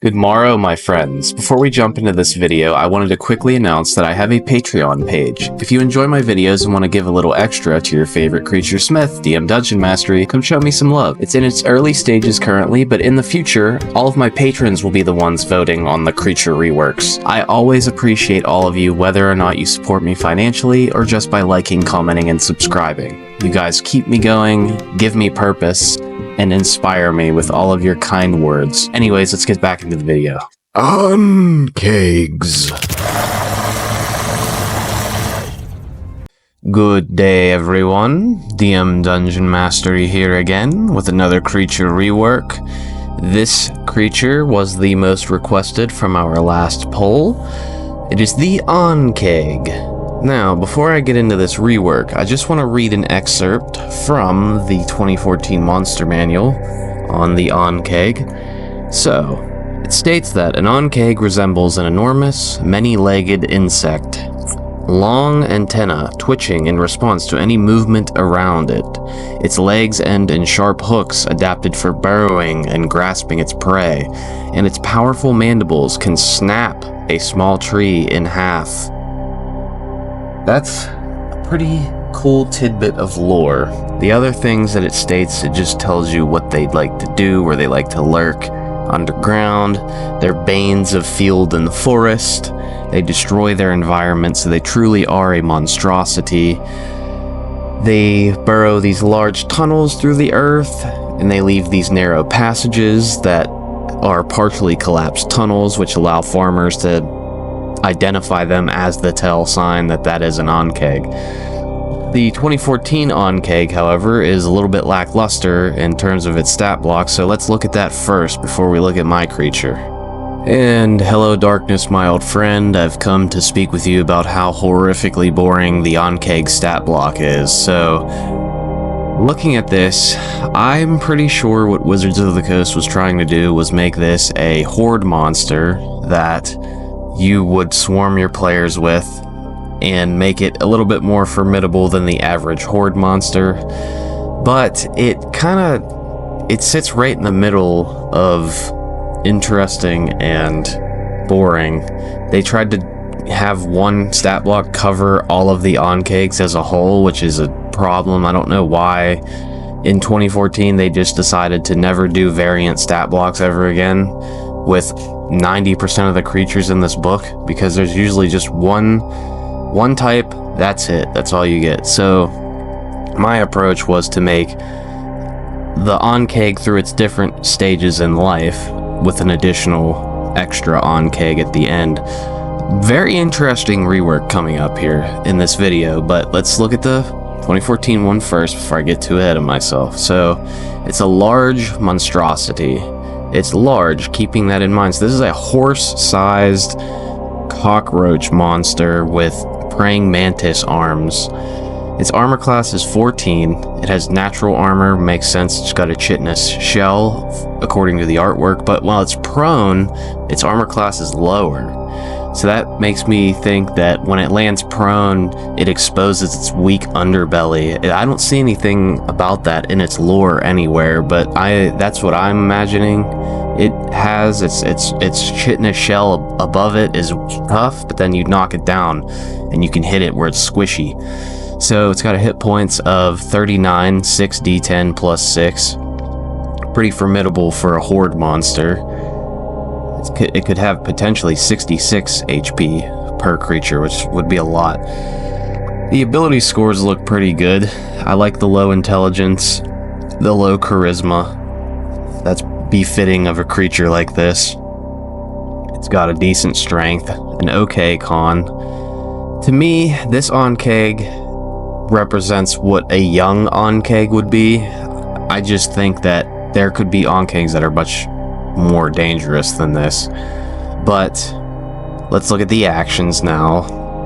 Good morrow, my friends. Before we jump into this video, I wanted to quickly announce that I have a Patreon page. If you enjoy my videos and want to give a little extra to your favorite creature smith, DM Dungeon Mastery, come show me some love. It's in its early stages currently, but in the future, all of my patrons will be the ones voting on the creature reworks. I always appreciate all of you, whether or not you support me financially or just by liking, commenting, and subscribing. You guys keep me going, give me purpose, and inspire me with all of your kind words. Anyways, let's get back into the video. Ankhegs. Good day, everyone. DM Dungeon Mastery here again with another creature rework. This creature was the most requested from our last poll. It is the Ankheg. Now, before I get into this rework, I just want to read an excerpt from the 2014 Monster Manual on the Ankheg. So, it states that an Ankheg resembles an enormous, many-legged insect. Long antenna twitching in response to any movement around it. Its legs end in sharp hooks adapted for burrowing and grasping its prey, and its powerful mandibles can snap a small tree in half. That's a pretty cool tidbit of lore. The other things that it states, it just tells you what they'd like to do, where they like to lurk underground. They're banes of field and forest. They destroy their environment, so they truly are a monstrosity. They burrow these large tunnels through the earth, and they leave these narrow passages that are partially collapsed tunnels, which allow farmers to identify them as the tell sign that that is an Ankheg. The 2014 Ankheg, however, is a little bit lackluster in terms of its stat block, so let's look at that first before we look at my creature. And hello darkness, my old friend. I've come to speak with you about how horrifically boring the Ankheg stat block is. So, looking at this, I'm pretty sure what Wizards of the Coast was trying to do was make this a horde monster that you would swarm your players with and make it a little bit more formidable than the average horde monster. But it sits right in the middle of interesting and boring. They tried to have one stat block cover all of the Ankhegs as a whole, which is a problem. I don't know why in 2014 they just decided to never do variant stat blocks ever again with 90% of the creatures in this book, because there's usually just one type, that's it, that's all you get. So my approach was to make the Ankheg through its different stages in life with an additional extra Ankheg at the end. Very interesting rework coming up here in this video, but let's look at the 2014 one first before I get too ahead of myself. So it's a large monstrosity. It's large, keeping that in mind. So this is a horse-sized cockroach monster with praying mantis arms. Its armor class is 14. It has natural armor, makes sense. It's got a chitinous shell, according to the artwork, but while it's prone, its armor class is lower. So that makes me think that when it lands prone, it exposes its weak underbelly. I don't see anything about that in its lore anywhere, but that's what I'm imagining. It has its chitinous shell above it is tough, but then you knock it down and you can hit it where it's squishy. So it's got a hit points of 39, 6d10 plus 6. Pretty formidable for a horde monster. It could have potentially 66 HP per creature, which would be a lot. The ability scores look pretty good. I like the low intelligence, the low charisma. That's befitting of a creature like this. It's got a decent strength, an okay con. To me, this Ankheg represents what a young Ankheg would be. I just think that there could be Ankhegs that are much more dangerous than this. But let's look at the actions now.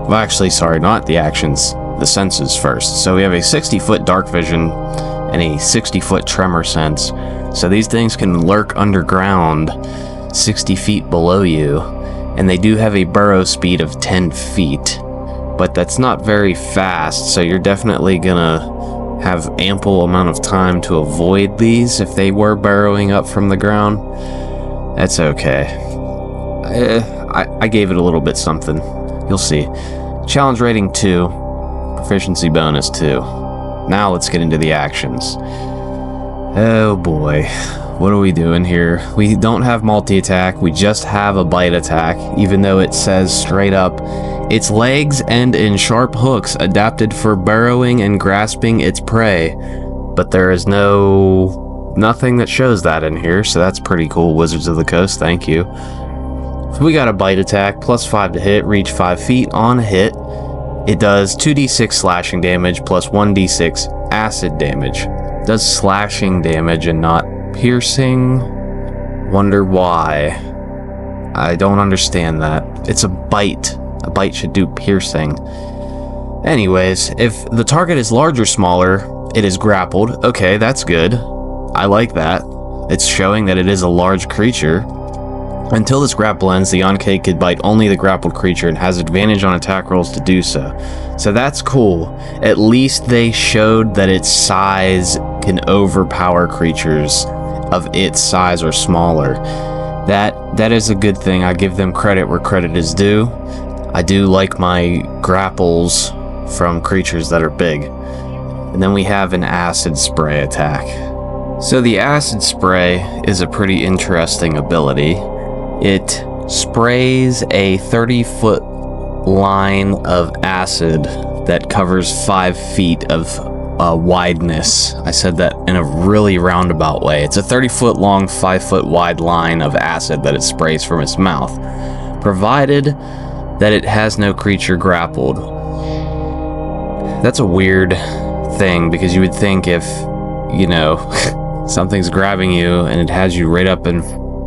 Well, actually, sorry, not the actions, the senses first. So we have a 60-foot dark vision and a 60-foot tremor sense. So these things can lurk underground 60 feet below you, and they do have a burrow speed of 10 feet, but that's not very fast, so you're definitely gonna have ample amount of time to avoid these if they were burrowing up from the ground. That's okay. I gave it a little bit something. You'll see. Challenge rating 2. Proficiency bonus 2. Now let's get into the actions. Oh boy. What are we doing here? We don't have multi-attack, we just have a bite attack, even though it says straight up, its legs end in sharp hooks adapted for burrowing and grasping its prey. But there is nothing that shows that in here, so that's pretty cool, Wizards of the Coast, thank you. So we got a bite attack, +5 to hit, reach 5 feet on hit. It does 2d6 slashing damage plus 1d6 acid damage. It does slashing damage and not piercing. Wonder why. I don't understand that. It's a bite. A bite should do piercing. Anyways, if the target is large or smaller, it is grappled. Okay, that's good. I like that. It's showing that it is a large creature. Until this grapple ends, the Ankheg could bite only the grappled creature and has advantage on attack rolls to do so. So that's cool. At least they showed that its size can overpower creatures of its size or smaller. That is a good thing. I give them credit where credit is due. I do like my grapples from creatures that are big. And then we have an acid spray attack. So the acid spray is a pretty interesting ability. It sprays a 30-foot line of acid that covers 5 feet of wideness. I said that in a really roundabout way. It's a 30-foot long, 5-foot wide line of acid that it sprays from its mouth, provided that it has no creature grappled. That's a weird thing, because you would think if, you know, something's grabbing you and it has you right up and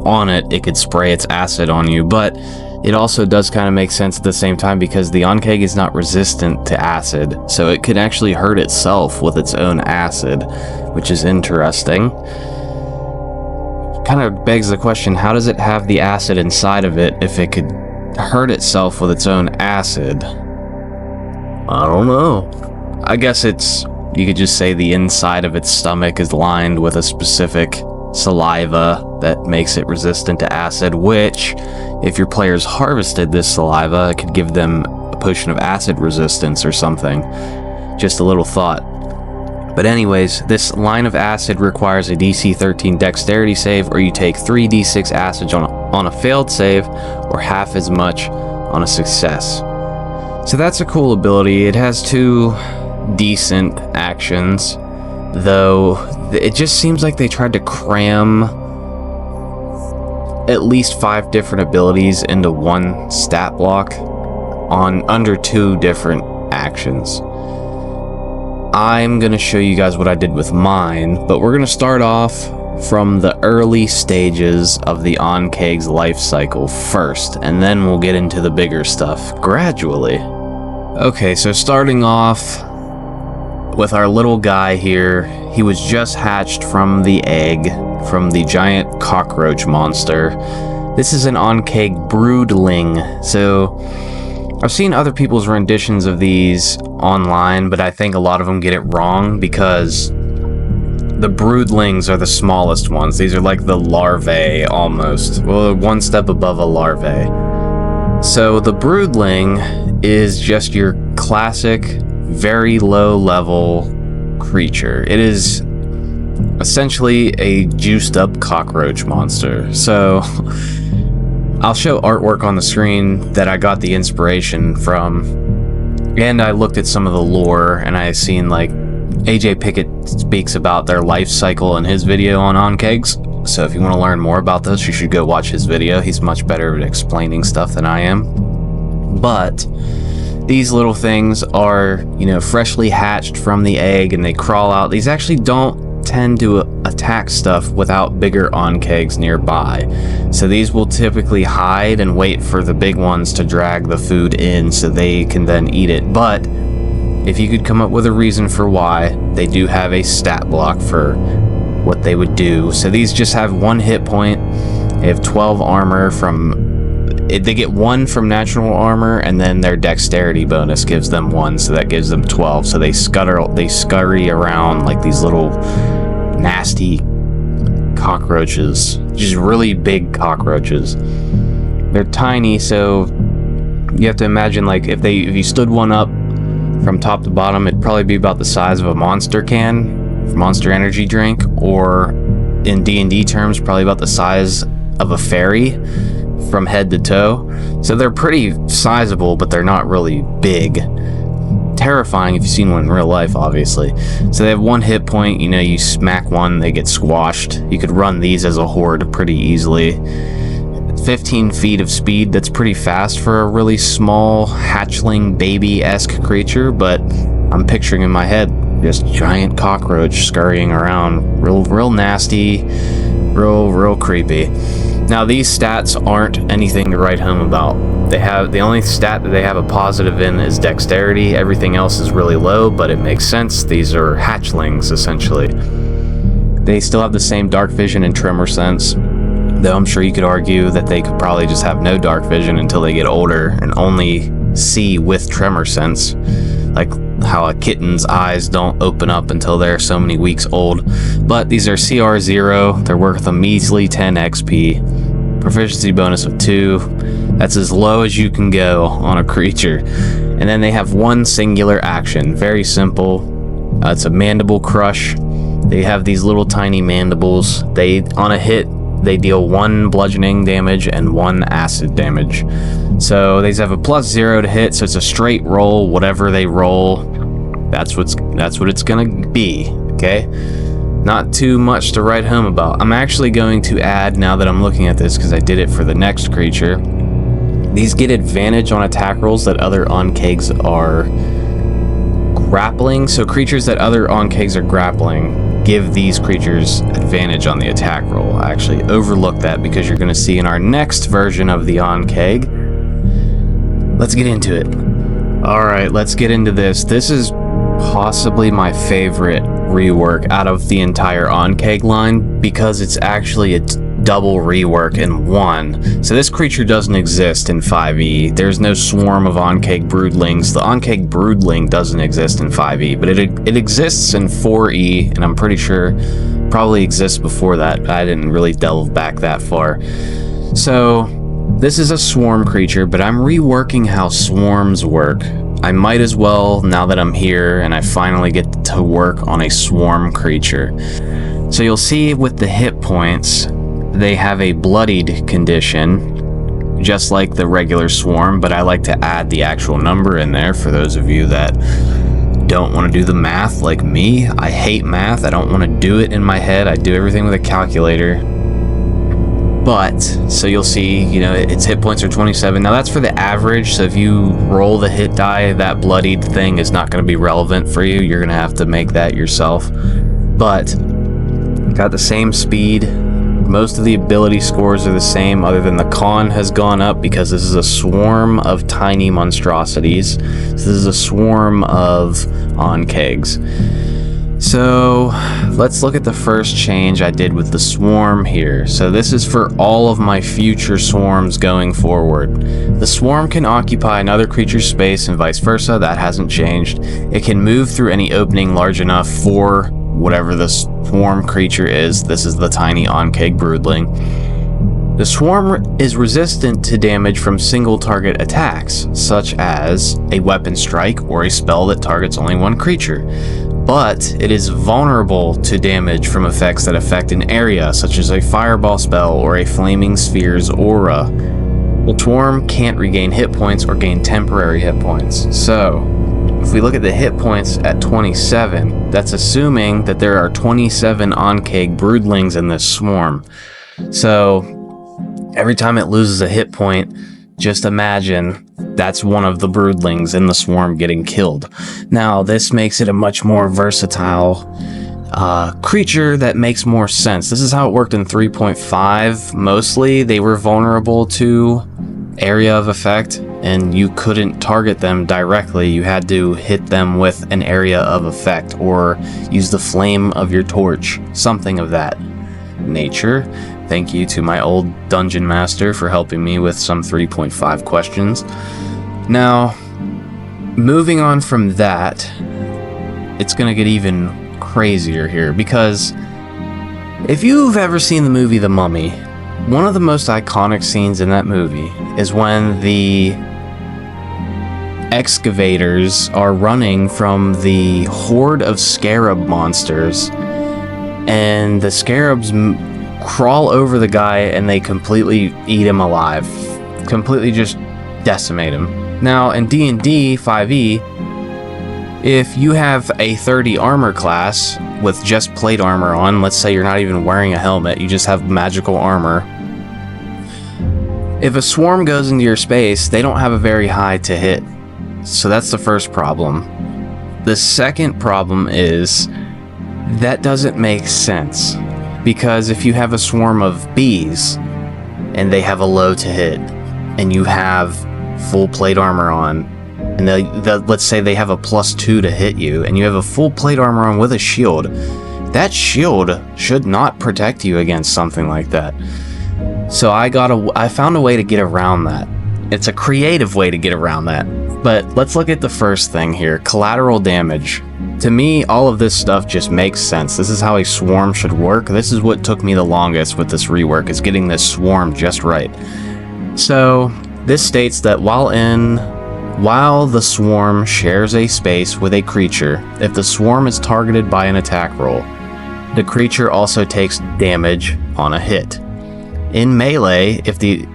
on it, it could spray its acid on you, but it also does kind of make sense at the same time because the Ankheg is not resistant to acid, so it could actually hurt itself with its own acid, which is interesting. Kind of begs the question, how does it have the acid inside of it if it could hurt itself with its own acid? I don't know. I guess you could just say the inside of its stomach is lined with a specific saliva that makes it resistant to acid, which, if your players harvested this saliva, it could give them a potion of acid resistance or something. Just a little thought. But anyways, this line of acid requires a DC 13 dexterity save, or you take 3d6 acid on a failed save, or half as much on a success. So that's a cool ability. It has 2 decent actions, though it just seems like they tried to cram at least 5 different abilities into one stat block on under 2 different actions. I'm going to show you guys what I did with mine, but we're going to start off from the early stages of the Ankheg's life cycle first, and then we'll get into the bigger stuff gradually. Okay, so starting off with our little guy here, he was just hatched from the egg from the giant cockroach monster. This is an Ankheg Broodling. So I've seen other people's renditions of these online, but I think a lot of them get it wrong because the broodlings are the smallest ones. These are like the larvae almost. Well, one step above a larvae. So the broodling is just your classic, very low level creature. It is essentially a juiced up cockroach monster. So I'll show artwork on the screen that I got the inspiration from, and I looked at some of the lore, and I seen like AJ Pickett speaks about their life cycle in his video on Ankhegs. So if you want to learn more about this, you should go watch his video. He's much better at explaining stuff than I am. But these little things are, you know, freshly hatched from the egg, and they crawl out. These actually don't tend to attack stuff without bigger Ankhegs nearby. So these will typically hide and wait for the big ones to drag the food in so they can then eat it. But if you could come up with a reason for why, they do have a stat block for what they would do. So these just have 1 hit point. They have 12 armor from... They get 1 from natural armor, and then their dexterity bonus gives them 1, so that gives them 12. So they scurry around like these little nasty cockroaches, just really big cockroaches. They're tiny, so you have to imagine, like, if you stood one up from top to bottom, it'd probably be about the size of a Monster can, Monster Energy drink, or in D&D terms, probably about the size of a fairy from head to toe. So they're pretty sizable, but they're not really big. Terrifying if you've seen one in real life, obviously. So they have 1 hit point. You know, you smack one, they get squashed. You could run these as a horde pretty easily. 15 feet of speed, that's pretty fast for a really small hatchling baby-esque creature, but I'm picturing in my head just giant cockroach scurrying around, real nasty, real creepy. Now these stats aren't anything to write home about. The only stat that they have a positive in is dexterity. Everything else is really low, but it makes sense. These are hatchlings essentially. They still have the same dark vision and tremor sense, though I'm sure you could argue that they could probably just have no dark vision until they get older and only see with tremor sense, like how a kitten's eyes don't open up until they're so many weeks old. But these are CR 0, they're worth a measly 10 XP, proficiency bonus of 2, that's as low as you can go on a creature. And then they have 1 singular action, very simple, it's a mandible crush. They have these little tiny mandibles. On a hit, they deal 1 bludgeoning damage and 1 acid damage. So these have a +0 to hit, so it's a straight roll. Whatever they roll, that's what it's gonna be, okay? Not too much to write home about. I'm actually going to add, now that I'm looking at this, because I did it for the next creature, these get advantage on attack rolls that other Ankegs are grappling. So creatures that other Ankegs are grappling give these creatures advantage on the attack roll. I actually overlooked that because you're going to see in our next version of the Ankheg. Let's get into it. Alright, let's get into this. This is possibly my favorite rework out of the entire Ankheg line because it's actually a double rework in one. So this creature doesn't exist in 5e. There's no swarm of Ankheg Broodlings. The Ankheg Broodling doesn't exist in 5e, but it exists in 4e, and I'm pretty sure probably exists before that. I didn't really delve back that far. So this is a swarm creature, but I'm reworking how swarms work. I might as well, now that I'm here and I finally get to work on a swarm creature. So you'll see with the hit points, they have a bloodied condition, just like the regular swarm, but I like to add the actual number in there for those of you that don't want to do the math like me. I hate math. I don't want to do it in my head. I do everything with a calculator. But, so you'll see, you know, its hit points are 27. Now that's for the average, so if you roll the hit die, that bloodied thing is not going to be relevant for you. You're going to have to make that yourself. But, got the same speed. Most of the ability scores are the same, other than the con has gone up because this is a swarm of tiny monstrosities. So this is a swarm of Ankegs. So let's look at the first change I did with the swarm here. So this is for all of my future swarms going forward. The swarm can occupy another creature's space and vice versa. That hasn't changed. It can move through any opening large enough for whatever the swarm creature is. This is the tiny Ankheg Broodling. The swarm is resistant to damage from single target attacks, such as a weapon strike or a spell that targets only one creature. But it is vulnerable to damage from effects that affect an area, such as a fireball spell or a flaming sphere's aura. The swarm can't regain hit points or gain temporary hit points. So, if we look at the hit points at 27, that's assuming that there are 27 Ankheg Broodlings in this swarm. So, every time it loses a hit point, just imagine that's one of the broodlings in the swarm getting killed. Now, this makes it a much more versatile creature that makes more sense. This is how it worked in 3.5. Mostly, they were vulnerable to area of effect, and you couldn't target them directly. You had to hit them with an area of effect, or use the flame of your torch, something of that nature. Thank you to my old dungeon master for helping me with some 3.5 questions. Now, moving on from that, it's gonna get even crazier here, because if you've ever seen the movie The Mummy, one of the most iconic scenes in that movie is when the excavators are running from the horde of scarab monsters, and the scarabs crawl over the guy and they completely eat him alive. Completely just decimate him. Now, in D&D 5e, if you have a 30 armor class with just plate armor on, let's say you're not even wearing a helmet, you just have magical armor. If a swarm goes into your space, they don't have a very high to hit. So that's the first problem. The second problem is that doesn't make sense, because if you have a swarm of bees and they have a low to hit and you have full plate armor on, and let's say they have a +2 to hit you and you have a full plate armor on with a shield, that shield should not protect you against something like that. So I found a way to get around that. It's a creative way to get around that. But let's look at the first thing here, collateral damage. To me, all of this stuff just makes sense. This is how a swarm should work. This is what took me the longest with this rework, is getting this swarm just right. So this states that while the swarm shares a space with a creature, if the swarm is targeted by an attack roll, the creature also takes damage on a hit. In melee, if the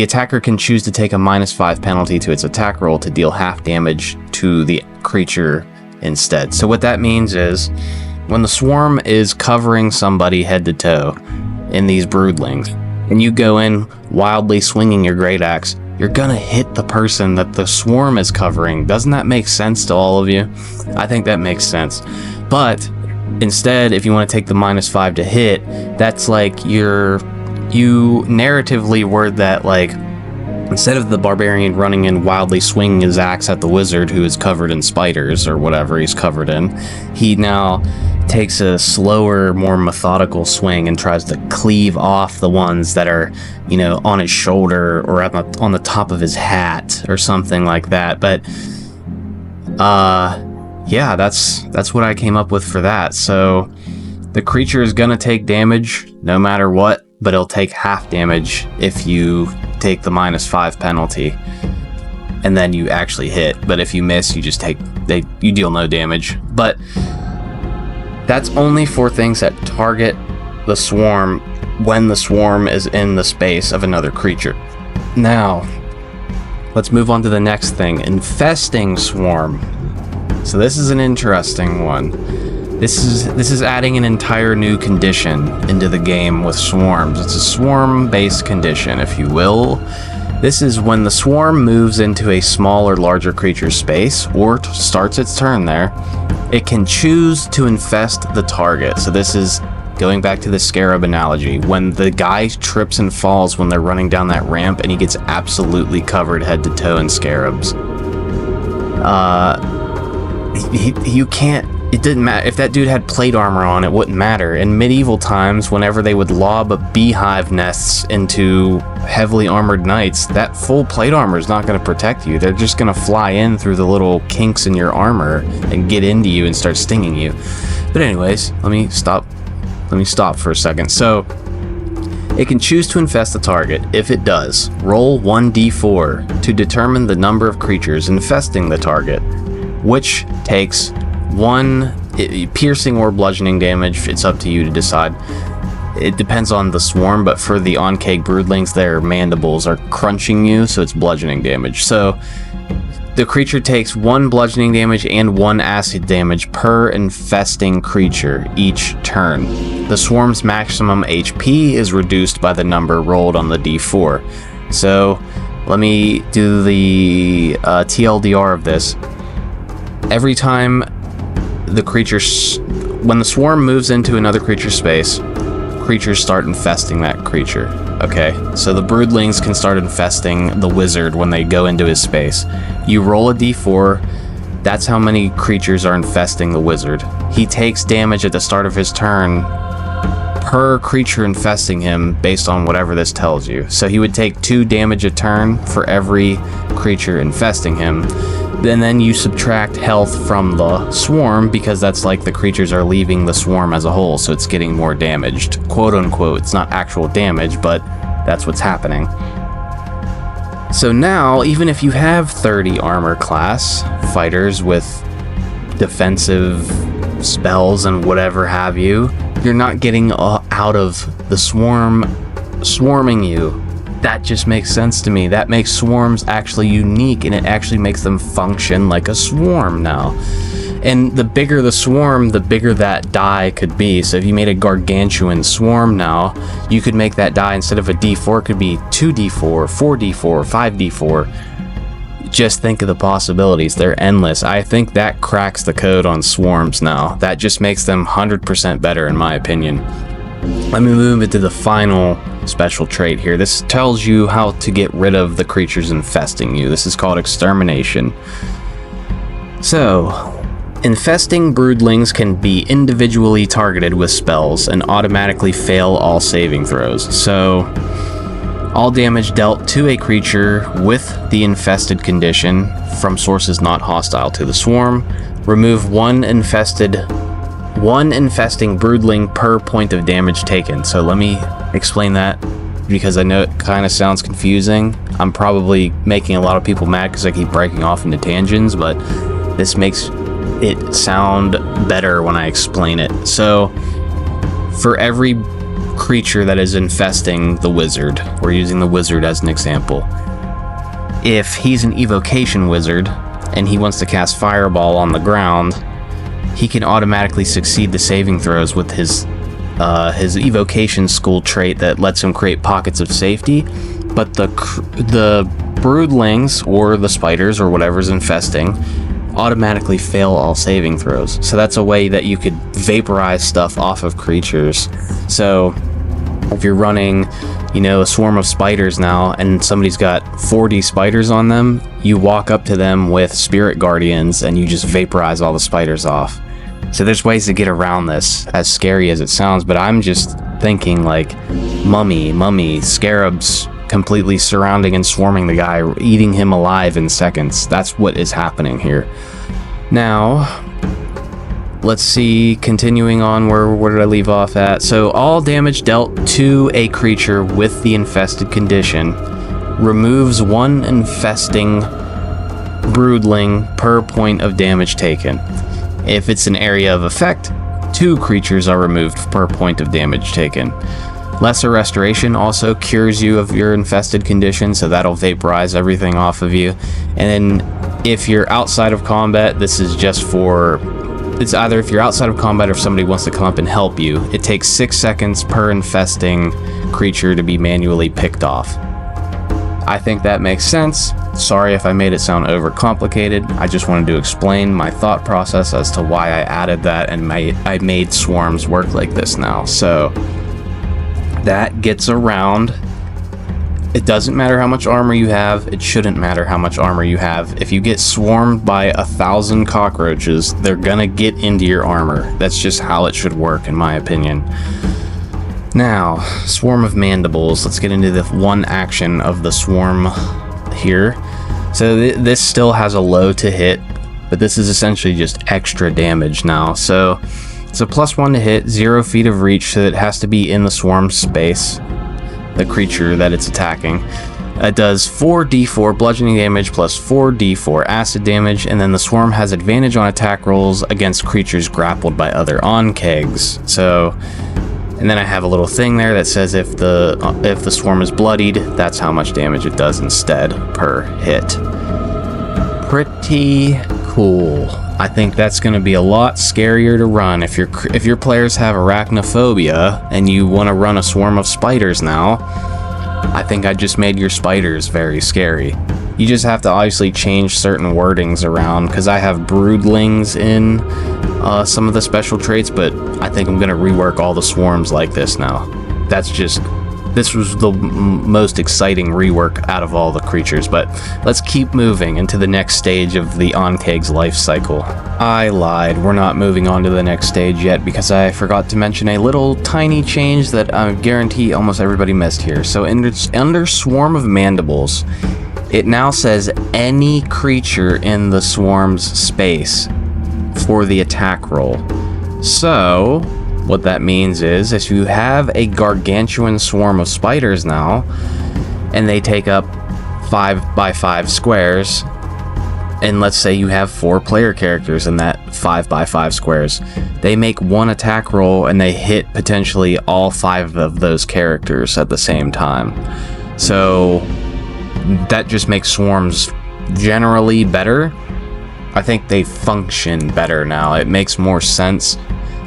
attacker can choose to take a -5 penalty to its attack roll to deal half damage to the creature instead. So what that means is, when the swarm is covering somebody head to toe in these broodlings, and you go in wildly swinging your great axe, you're gonna hit the person that the swarm is covering. Doesn't that make sense to all of you? I think that makes sense. But instead, if you want to take the -5 to hit, that's like you narratively word that like, instead of the barbarian running in wildly swinging his axe at the wizard who is covered in spiders or whatever he's covered in, he now takes a slower, more methodical swing and tries to cleave off the ones that are, you know, on his shoulder or on the top of his hat or something like that. But yeah, that's what I came up with for that. So the creature is gonna take damage no matter what, but it'll take half damage if you take the -5 penalty, and then you actually hit. But if you miss, you just you deal no damage. But that's only for things that target the swarm when the swarm is in the space of another creature. Now, let's move on to the next thing, infesting swarm. So this is an interesting one. This is adding an entire new condition into the game with swarms. It's a swarm-based condition, if you will. This is when the swarm moves into a small or larger creature's space, or starts its turn there, it can choose to infest the target. So this is going back to the scarab analogy. When the guy trips and falls when they're running down that ramp and he gets absolutely covered head to toe in scarabs. You can't... It didn't matter. If that dude had plate armor on, it wouldn't matter. In medieval times, whenever they would lob beehive nests into heavily armored knights, that full plate armor is not going to protect you. They're just going to fly in through the little kinks in your armor and get into you and start stinging you. But anyways, let me stop for a second. So, it can choose to infest the target. If it does, roll 1d4 to determine the number of creatures infesting the target, which takes 1 piercing or bludgeoning damage. It's up to you to decide. It depends on the swarm, but for the Ankheg Broodlings, their mandibles are crunching you, so it's bludgeoning damage. So the creature takes 1 bludgeoning damage and 1 acid damage per infesting creature each turn. The swarm's maximum HP is reduced by the number rolled on the d4. So let me do the TLDR of this. Every time when the swarm moves into another creature's space, creatures start infesting that creature. Okay, so the broodlings can start infesting the wizard when they go into his space. You roll a d4, that's how many creatures are infesting the wizard. He takes damage at the start of his turn per creature infesting him based on whatever this tells you. So he would take 2 damage a turn for every creature infesting him. then you subtract health from the swarm, because that's like the creatures are leaving the swarm as a whole, so it's getting more damaged, quote unquote. It's not actual damage, but that's what's happening. So now, even if you have 30 armor class fighters with defensive spells and whatever have you, you're not getting out of the swarm swarming you. That just makes sense to me. That makes swarms actually unique, and it actually makes them function like a swarm now. And the bigger the swarm, the bigger that die could be. So if you made a gargantuan swarm now, you could make that die, instead of a d4, it could be 2d4, 4d4, 5d4. Just think of the possibilities. They're endless. I think that cracks the code on swarms now. That just makes them 100% better, in my opinion. Let me move into the final special trait here. This tells you how to get rid of the creatures infesting you. This is called extermination. So, infesting broodlings can be individually targeted with spells and automatically fail all saving throws. So, all damage dealt to a creature with the infested condition from sources not hostile to the swarm. Remove one infesting broodling per point of damage taken. So let me explain that, because I know it kind of sounds confusing. I'm probably making a lot of people mad because I keep breaking off into tangents, but this makes it sound better when I explain it. So for every creature that is infesting the wizard, we're using the wizard as an example, if he's an evocation wizard and he wants to cast fireball on the ground, he can automatically succeed the saving throws with his evocation school trait that lets him create pockets of safety. But the broodlings, or the spiders, or whatever's infesting, automatically fail all saving throws. So that's a way that you could vaporize stuff off of creatures. So if you're running, a swarm of spiders now, and somebody's got 40 spiders on them, you walk up to them with spirit guardians and you just vaporize all the spiders off. So there's ways to get around this, as scary as it sounds, but I'm just thinking like mummy, scarabs completely surrounding and swarming the guy, eating him alive in seconds. That's what is happening here. Now, let's see, continuing on, where did I leave off at? So all damage dealt to a creature with the infested condition removes one infesting broodling per point of damage taken. If it's an area of effect, 2 creatures are removed per point of damage taken. Lesser Restoration also cures you of your infested condition, so that'll vaporize everything off of you. And then if you're outside of combat, this is just for... It's either if you're outside of combat or if somebody wants to come up and help you. It takes 6 seconds per infesting creature to be manually picked off. I think that makes sense. Sorry if I made it sound overcomplicated. I just wanted to explain my thought process as to why I added that, and I made swarms work like this now. So that gets around. It doesn't matter how much armor you have. It shouldn't matter how much armor you have. If you get swarmed by 1,000 cockroaches, they're gonna get into your armor. That's just how it should work, in my opinion. Now, Swarm of Mandibles. Let's get into the one action of the swarm here. So this still has a low to hit, but this is essentially just extra damage now. So it's a +1 to hit, 0 feet of reach, so it has to be in the swarm space, the creature that it's attacking. It does 4d4 bludgeoning damage plus 4d4 acid damage, and then the swarm has advantage on attack rolls against creatures grappled by other Ankhegs. So, and then I have a little thing there that says if the swarm is bloodied, that's how much damage it does instead per hit. Pretty cool. I think that's going to be a lot scarier to run if your players have arachnophobia and you want to run a swarm of spiders now. I think I just made your spiders very scary. You just have to obviously change certain wordings around, because I have broodlings in some of the special traits, but I think I'm going to rework all the swarms like this now. That's just this was the most exciting rework out of all the creatures, but let's keep moving into the next stage of the Ankheg's life cycle. I lied, we're not moving on to the next stage yet because I forgot to mention a little tiny change that I guarantee almost everybody missed here. So under Swarm of Mandibles, it now says any creature in the swarm's space for the attack roll. So what that means is if you have a gargantuan swarm of spiders now, and they take up 5x5 squares, and let's say you have 4 player characters in that 5x5 squares, they make one attack roll and they hit potentially all 5 of those characters at the same time. So that just makes swarms generally better. I think they function better now. It makes more sense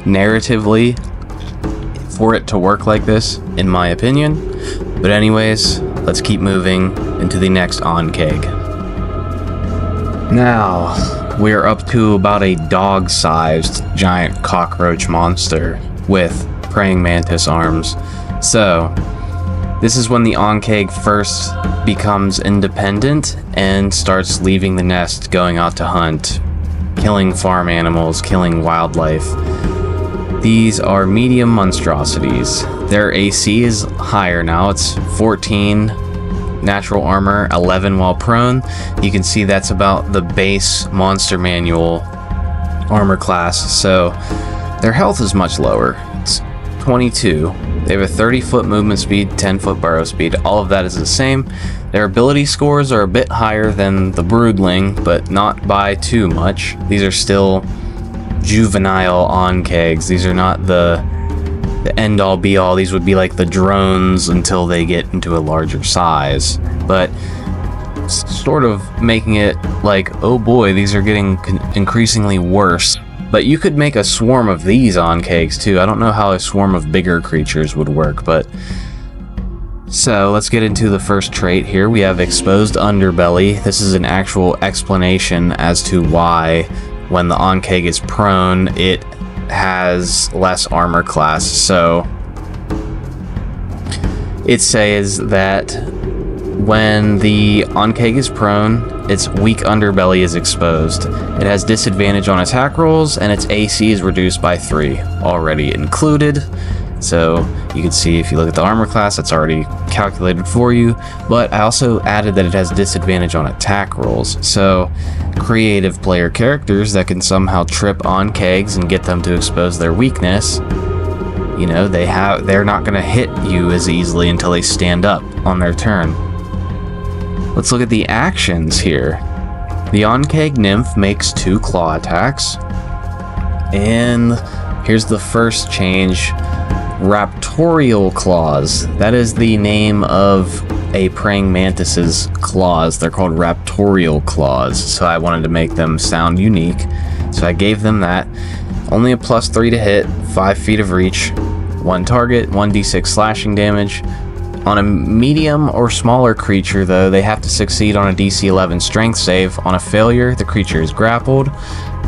narratively for it to work like this, in my opinion. But anyways, let's keep moving into the next Ankheg. Now, we're up to about a dog-sized giant cockroach monster with praying mantis arms. So, this is when the Ankheg first becomes independent and starts leaving the nest, going out to hunt, killing farm animals, killing wildlife. These are medium monstrosities. Their AC is higher now. It's 14 natural armor, 11 while prone. You can see that's about the base monster manual armor class. So their health is much lower. It's 22. They have a 30-foot movement speed, 10-foot burrow speed. All of that is the same. Their ability scores are a bit higher than the Broodling, but not by too much. These are still juvenile Ankhegs. These are not the end-all be-all. These would be like the drones until they get into a larger size, but sort of making it like, oh boy, these are getting increasingly worse. But you could make a swarm of these Ankhegs too. I don't know how a swarm of bigger creatures would work, but so let's get into the first trait here. We have exposed underbelly. This is an actual explanation as to why when the Ankheg is prone, it has less armor class. So it says that when the Ankheg is prone, its weak underbelly is exposed. It has disadvantage on attack rolls, and its AC is reduced by 3, already included. So you can see if you look at the armor class, it's already calculated for you. But I also added that it has disadvantage on attack rolls. So creative player characters that can somehow trip Ankhegs and get them to expose their weakness, you know, they're not going to hit you as easily until they stand up on their turn. Let's look at the actions here. The Ankheg Nymph makes 2 claw attacks. And here's the first change. Raptorial claws. That is the name of a praying mantis's claws. They're called raptorial claws. So I wanted to make them sound unique. So I gave them that. Only a +3 to hit, 5 feet of reach, 1 target, 1d6 slashing damage. On a medium or smaller creature, though, they have to succeed on a DC 11 strength save. On a failure, the creature is grappled.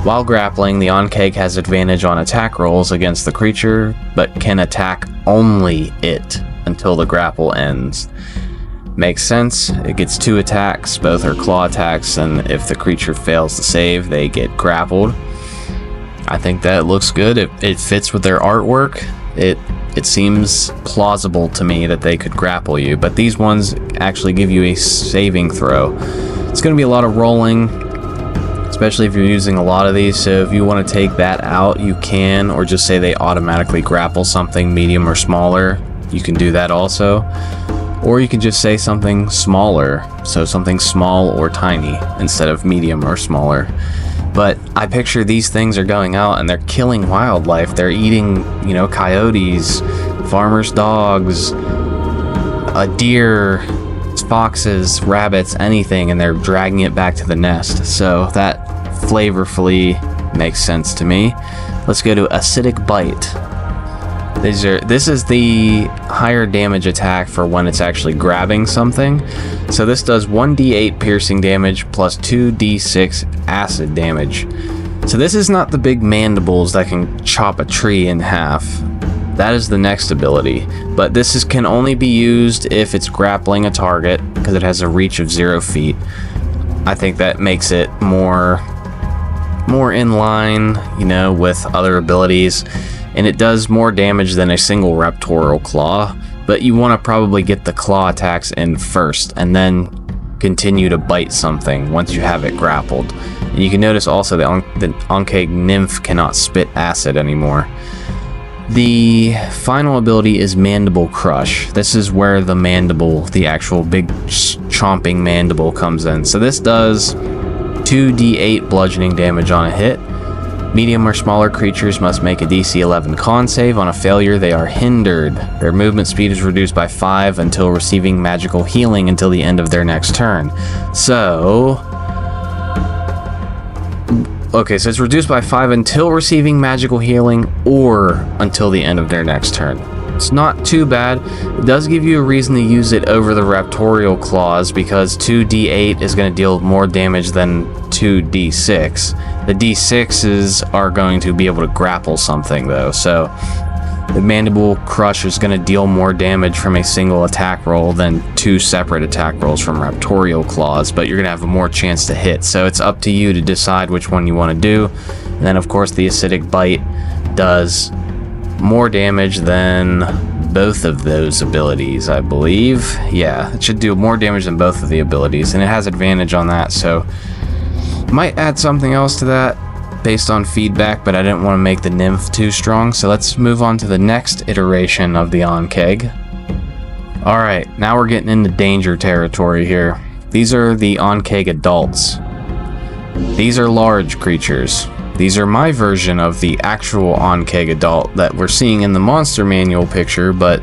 While grappling, the Ankheg has advantage on attack rolls against the creature, but can attack only it until the grapple ends. Makes sense. It gets 2 attacks, both are claw attacks, and if the creature fails to save, they get grappled. I think that looks good. It fits with their artwork. It seems plausible to me that they could grapple you, but these ones actually give you a saving throw. It's going to be a lot of rolling, especially if you're using a lot of these, so if you want to take that out, you can, or just say they automatically grapple something medium or smaller, you can do that also. Or you can just say something smaller, so something small or tiny instead of medium or smaller. But I picture these things are going out and they're killing wildlife. They're eating, you know, coyotes, farmers' dogs, a deer, foxes, rabbits, anything, and they're dragging it back to the nest. So that flavorfully makes sense to me. Let's go to Acidic Bite. This is the higher damage attack for when it's actually grabbing something. So this does 1d8 piercing damage plus 2d6 acid damage. So this is not the big mandibles that can chop a tree in half. That is the next ability, but this can only be used if it's grappling a target because it has a reach of 0 feet. I think that makes it more in line, you know, with other abilities, and it does more damage than a single Raptorial Claw, but you want to probably get the claw attacks in first and then continue to bite something once you have it grappled. And you can notice also that the Ankheg Nymph cannot spit acid anymore. The final ability is Mandible Crush. This is where the mandible, the actual big chomping mandible, comes in. So this does 2d8 bludgeoning damage on a hit. Medium or smaller creatures must make a DC 11 con save. On a failure, they are hindered. Their movement speed is reduced by 5 until receiving magical healing until the end of their next turn. So it's reduced by 5 until receiving magical healing or until the end of their next turn. It's not too bad. It does give you a reason to use it over the Raptorial Claws because 2d8 is going to deal more damage than 2d6. The d6s are going to be able to grapple something though, so the Mandible Crush is going to deal more damage from a single attack roll than 2 separate attack rolls from Raptorial Claws, but you're going to have a more chance to hit. So it's up to you to decide which one you want to do. And then of course the Acidic Bite does more damage than both of those abilities, I believe. Yeah, it should do more damage than both of the abilities, and it has advantage on that, so might add something else to that based on feedback, but I didn't want to make the Nymph too strong, so let's move on to the next iteration of the Ankheg. Alright, now we're getting into danger territory here. These are the Ankheg Adults. These are large creatures. These are my version of the actual Ankheg Adult that we're seeing in the monster manual picture, but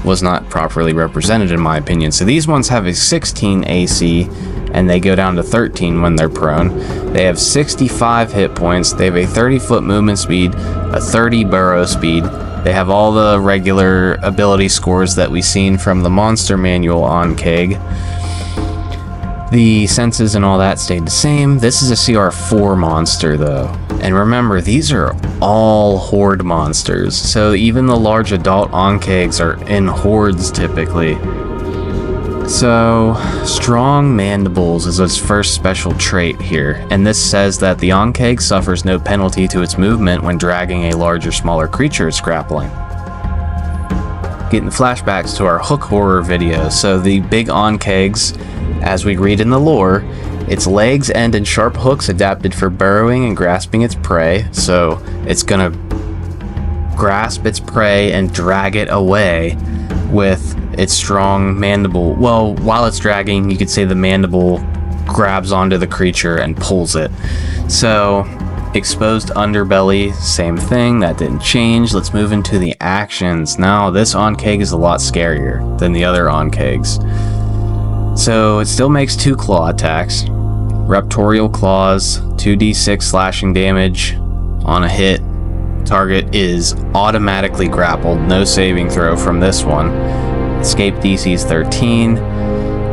was not properly represented in my opinion. So these ones have a 16 AC, and they go down to 13 when they're prone. They have 65 hit points, they have a 30-foot movement speed, a 30 burrow speed. They have all the regular ability scores that we've seen from the monster manual Ankheg. The senses and all that stayed the same. This is a CR4 monster though. And remember, these are all horde monsters. So even the large adult Ankhegs are in hordes typically. So, strong mandibles is its first special trait here, and this says that the Ankheg suffers no penalty to its movement when dragging a large or smaller creature it's grappling. Getting flashbacks to our hook horror video, so the big Ankhegs, as we read in the lore, its legs end in sharp hooks adapted for burrowing and grasping its prey, so it's gonna grasp its prey and drag it away with its strong mandible. Well, while it's dragging, you could say the mandible grabs onto the creature and pulls it. So, exposed underbelly, same thing, that didn't change. Let's move into the actions. Now, this Ankheg is a lot scarier than the other Ankhegs. So, it still makes 2 claw attacks. Raptorial Claws, 2d6 slashing damage on a hit. Target is automatically grappled, no saving throw from this one. Escape DC is 13.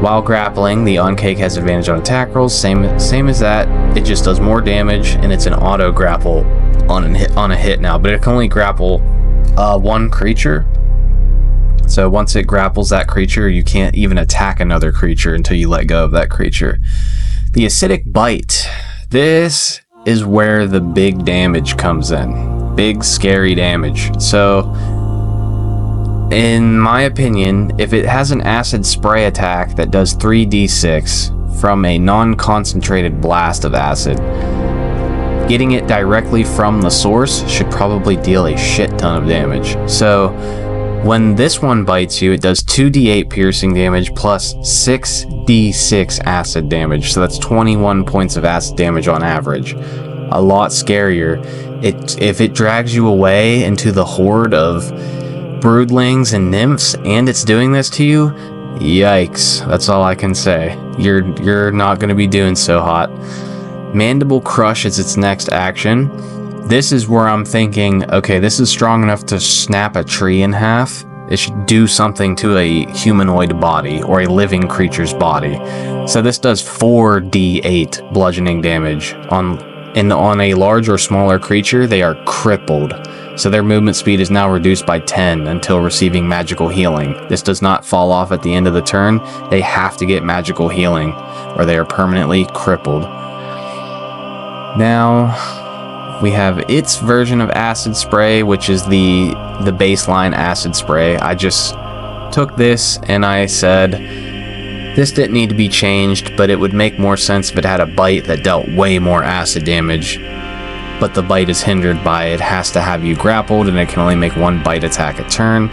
While grappling, the Ankheg has advantage on attack rolls, same as that. It just does more damage, and it's an auto grapple on a hit now, but it can only grapple 1 creature. So once it grapples that creature, you can't even attack another creature until you let go of that creature. The Acidic Bite. This is where the big damage comes in. Big, scary damage. So, in my opinion, if it has an acid spray attack that does 3d6 from a non-concentrated blast of acid, getting it directly from the source should probably deal a shit ton of damage. So, when this one bites you, it does 2d8 piercing damage plus 6d6 acid damage. So that's 21 points of acid damage on average. A lot scarier. If it drags you away into the horde of broodlings and nymphs and it's doing this to you, yikes. That's all I can say. You're not going to be doing so hot. Mandible Crush is its next action. This is where I'm thinking, okay, this is strong enough to snap a tree in half. It should do something to a humanoid body or a living creature's body. So this does 4d8 bludgeoning damage on a large or smaller creature. They are crippled So their movement speed is now reduced by 10 until receiving magical healing. This does not fall off at the end of the turn. They have to get magical healing or they are permanently crippled. Now we have its version of acid spray, which is the baseline acid spray. I just took this and I said this didn't need to be changed, but it would make more sense if it had a bite that dealt way more acid damage. But the bite is hindered by it has to have you grappled and it can only make one bite attack a turn.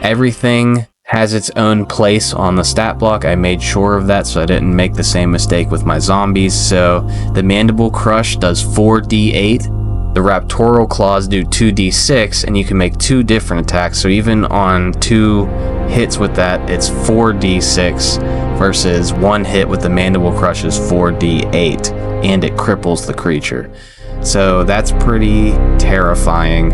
Everything has its own place on the stat block. I made sure of that so I didn't make the same mistake with my zombies. So the Mandible Crush does 4d8. The Raptorial Claws do 2d6, and you can make 2 different attacks. So even on 2 hits with that, it's 4d6 versus 1 hit with the Mandible Crush is 4d8, and it cripples the creature. So that's pretty terrifying.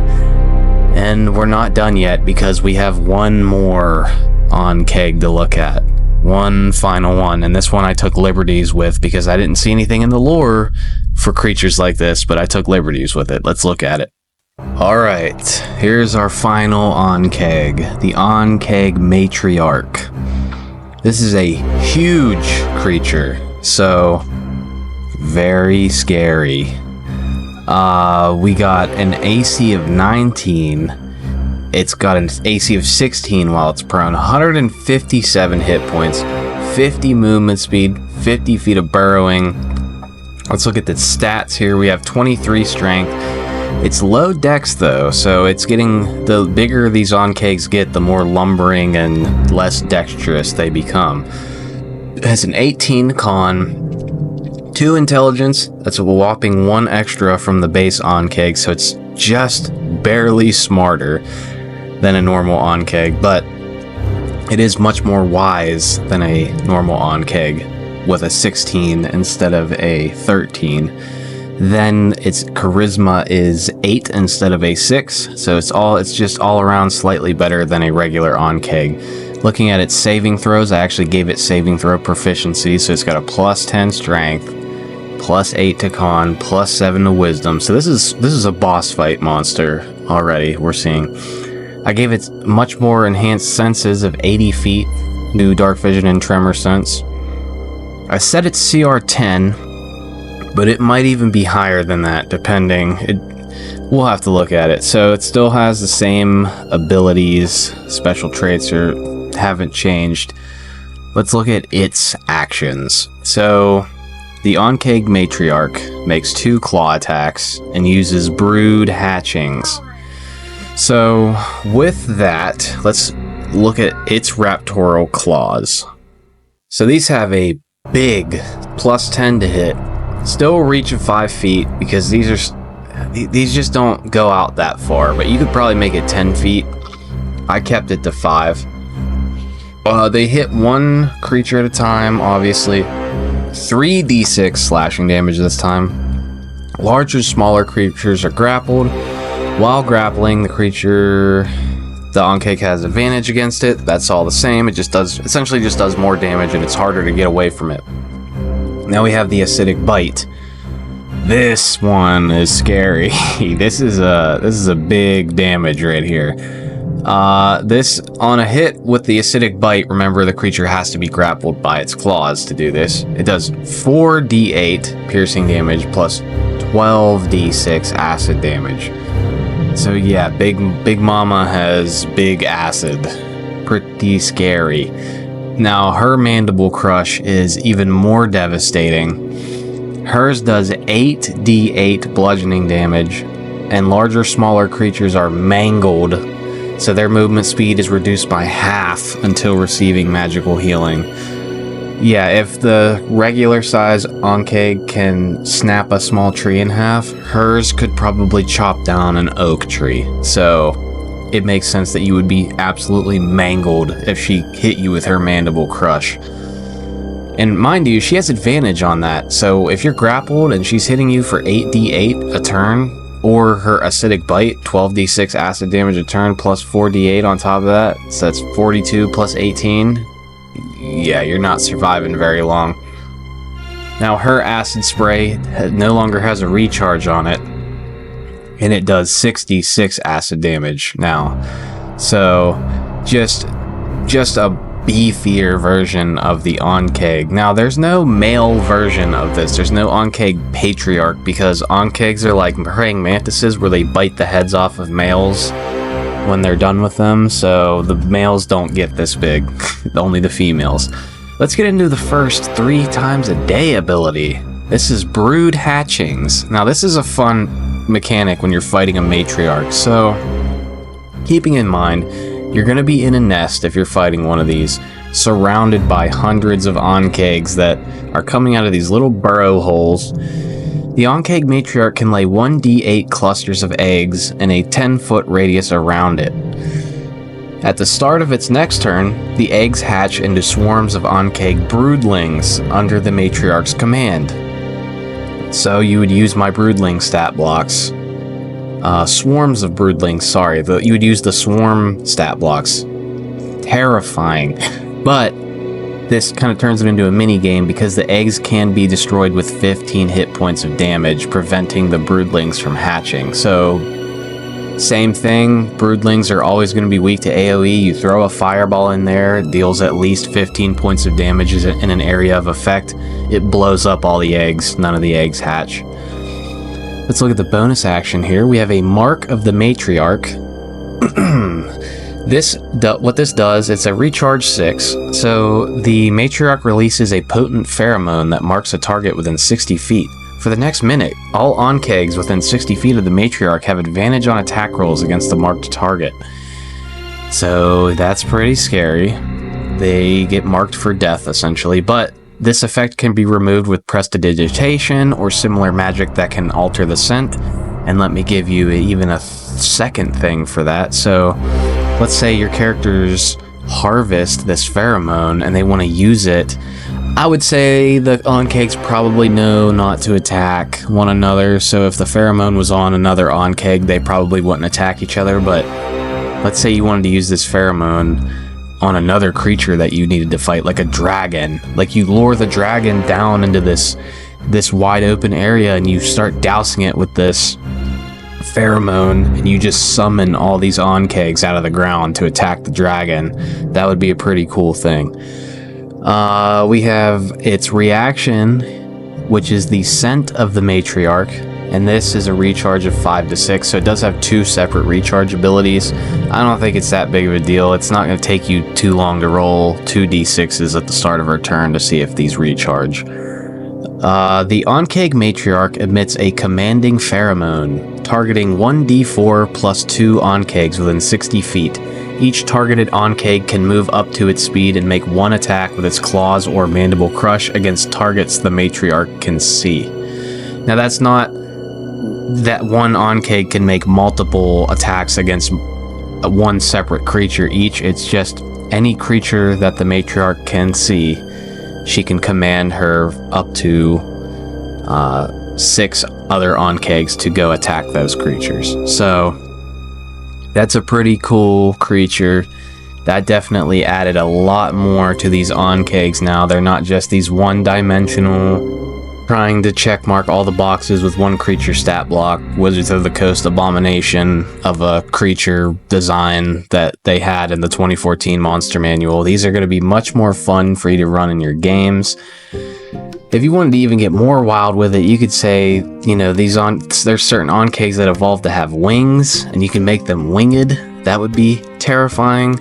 And we're not done yet because we have one more Ankheg to look at. One final one, and this one I took liberties with because I didn't see anything in the lore for creatures like this, but I took liberties with it. Let's look at it. Alright, here's our final Ankheg, the Ankheg Matriarch. This is a huge creature, so very scary. We got an AC of 19. It's got an AC of 16 while it's prone. 157 hit points, 50 movement speed, 50 feet of burrowing. Let's look at the stats here. We have 23 strength. It's low dex though, so it's getting, the bigger these Ankegs get, the more lumbering and less dexterous they become. It has an 18 con, 2 intelligence, that's a whopping 1 extra from the base Ankheg, so it's just barely smarter than a normal Ankheg, but it is much more wise than a normal Ankheg with a 16 instead of a 13. Then its charisma is 8 instead of a 6, so it's just all around slightly better than a regular Ankheg. Looking at its saving throws, I actually gave it saving throw proficiency, so it's got a plus 10 strength, plus 8 to con, plus 7 to wisdom. So this is a boss fight monster already, we're seeing. I gave it much more enhanced senses of 80 feet, new dark vision and tremor sense. I set its CR 10, but it might even be higher than that, depending. We'll have to look at it. So it still has the same abilities, special traits haven't changed. Let's look at its actions. So the Ankheg Matriarch makes 2 claw attacks and uses brood hatchings. So with that, let's look at its Raptorial Claws. So these have a big plus 10 to hit, still reach of 5 feet because these just don't go out that far, but you could probably make it 10 feet. I kept it to 5. They hit 1 creature at a time, obviously. 3d6 slashing damage this time. Larger, smaller creatures are grappled. While grappling, the Ankheg has advantage against it. That's all the same. It essentially just does more damage, and it's harder to get away from it. Now we have the acidic bite. This one is scary. This is a big damage right here. This, on a hit with the acidic bite, remember the creature has to be grappled by its claws to do this. It does 4d8 piercing damage plus 12d6 acid damage. So yeah, Big Mama has big acid. Pretty scary. Now her Mandible Crush is even more devastating. Hers does 8d8 bludgeoning damage, and larger, smaller creatures are mangled, so their movement speed is reduced by half until receiving magical healing. Yeah, if the regular size Ankheg can snap a small tree in half, hers could probably chop down an oak tree. So it makes sense that you would be absolutely mangled if she hit you with her Mandible Crush. And mind you, she has advantage on that, so if you're grappled and she's hitting you for 8d8 a turn, or her acidic bite, 12d6 acid damage a turn plus 4d8 on top of that, so that's 42 plus 18. Yeah, you're not surviving very long. Now her acid spray no longer has a recharge on it. and it does 66 acid damage now. So just a beefier version of the Ankheg. Now, there's no male version of this. There's no Ankheg Patriarch, because Ankhegs are like praying mantises where they bite the heads off of males when they're done with them, so the males don't get this big, only the females. Let's get into the first 3 times a day ability. This is Brood Hatchings. Now, this is a fun mechanic when you're fighting a matriarch, so keeping in mind, you're going to be in a nest if you're fighting one of these, surrounded by hundreds of Ankhegs that are coming out of these little burrow holes. The Ankheg Matriarch can lay 1d8 clusters of eggs in a 10-foot radius around it. At the start of its next turn, the eggs hatch into swarms of Ankheg Broodlings under the Matriarch's command. So you would use my Broodling stat blocks. Swarms of Broodlings, sorry. You would use the Swarm stat blocks. Terrifying. But this kind of turns it into a mini game because the eggs can be destroyed with 15 hit points of damage, preventing the Broodlings from hatching. So, same thing. Broodlings are always going to be weak to AoE. You throw a fireball in there, it deals at least 15 points of damage in an area of effect. It blows up all the eggs. None of the eggs hatch. Let's look at the bonus action here. We have a Mark of the Matriarch. What this does, it's a recharge 6. So the Matriarch releases a potent pheromone that marks a target within 60 feet. For the next minute, all Ankhegs within 60 feet of the Matriarch have advantage on attack rolls against the marked target. So that's pretty scary. They get marked for death, essentially, but this effect can be removed with prestidigitation or similar magic that can alter the scent. And let me give you even a second thing for that. So let's say your characters harvest this pheromone and they want to use it. I would say the Ankhegs probably know not to attack one another. So if the pheromone was on another Ankheg, they probably wouldn't attack each other. But let's say you wanted to use this pheromone on another creature that you needed to fight, like a dragon. Like you lure the dragon down into this wide open area and you start dousing it with this pheromone and you just summon all these Ankhegs out of the ground to attack the dragon. That would be a pretty cool thing. We have its reaction, which is the scent of the Matriarch, and this is a recharge of 5 to 6, so it does have 2 separate recharge abilities. I don't think it's that big of a deal. It's not going to take you too long to roll 2d6s at the start of her turn to see if these recharge. The Ankheg Matriarch emits a commanding pheromone, targeting 1d4 plus 2 Ankhegs within 60 feet. Each targeted Ankheg can move up to its speed and make 1 attack with its claws or mandible crush against targets the Matriarch can see. Now that's not that one Ankheg can make multiple attacks against one separate creature each. It's just any creature that the Matriarch can see, she can command her up to 6 other Ankhegs to go attack those creatures. So that's a pretty cool creature. That definitely added a lot more to these Ankhegs now. They're not just these one-dimensional, trying to checkmark all the boxes with one creature stat block, Wizards of the Coast abomination of a creature design that they had in the 2014 Monster Manual. These are going to be much more fun for you to run in your games. If you wanted to even get more wild with it, you could say, you know, there's certain Ankhegs that evolve to have wings, and you can make them winged. That would be terrifying.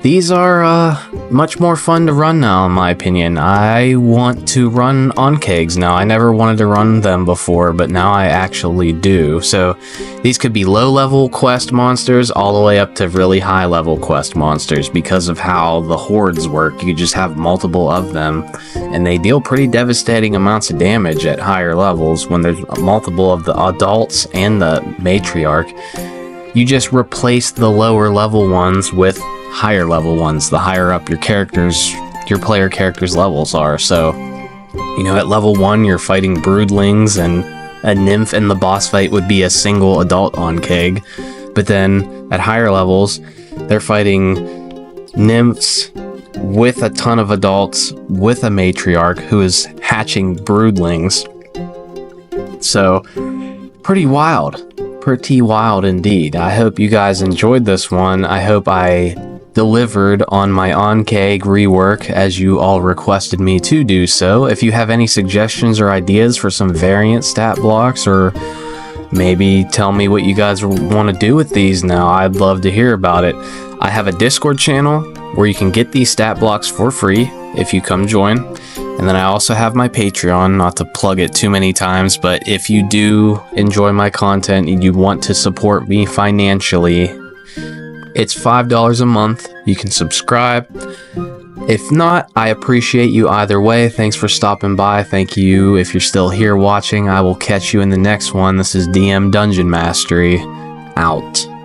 These are much more fun to run now, in my opinion. I want to run Ankegs now. I never wanted to run them before, but now I actually do. So these could be low-level quest monsters all the way up to really high-level quest monsters because of how the hordes work. You just have multiple of them, and they deal pretty devastating amounts of damage at higher levels when there's multiple of the adults and the matriarch. You just replace the lower-level ones with higher level ones, the higher up your player character's levels are. So, you know, at level 1 you're fighting broodlings, and a nymph in the boss fight would be a single adult Ankheg. But then at higher levels they're fighting nymphs with a ton of adults with a matriarch who is hatching broodlings. So pretty wild. Pretty wild indeed. I hope you guys enjoyed this one. I hope I delivered on my Ankheg rework as you all requested me to do so. If you have any suggestions or ideas for some variant stat blocks, or maybe tell me what you guys want to do with these now, I'd love to hear about it. I have a Discord channel where you can get these stat blocks for free if you come join. And then I also have my Patreon, not to plug it too many times, but if you do enjoy my content and you want to support me financially, it's $5 a month. You can subscribe. If not, I appreciate you either way. Thanks for stopping by. Thank you if you're still here watching. I will catch you in the next one. This is DM Dungeon Mastery, out.